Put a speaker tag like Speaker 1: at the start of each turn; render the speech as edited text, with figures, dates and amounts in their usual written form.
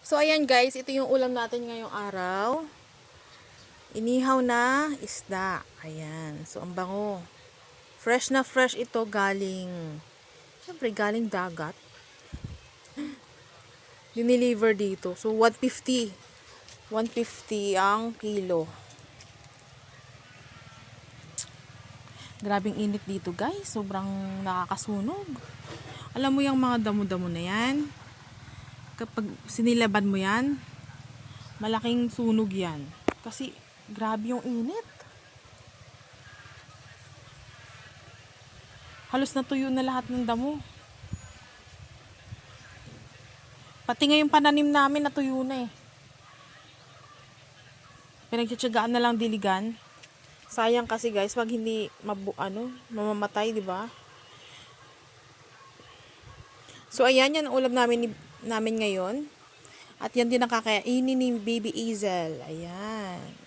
Speaker 1: So, ayan guys, ito yung ulam natin ngayong araw. Inihaw na isda. Ayan. So, ang bango. Fresh na fresh ito galing, syempre galing dagat. Dineliver dito. So, 150. 150 ang kilo. Grabing init dito guys. Sobrang nakakasunog. Alam mo yung mga damo-damo na yan? Kapag sinilaban mo yan, malaking sunog yan. Kasi grabe yung init. Halos natuyo na lahat ng damo. Pati ngayong pananim namin natuyo na eh. Pinagtsatsagaan na lang diligan. Sayang kasi guys, pag hindi mamamatay, di ba? So ayan, yan ang ulam namin ngayon. At yan din ang kakainin ni Baby Hazel. Ayan.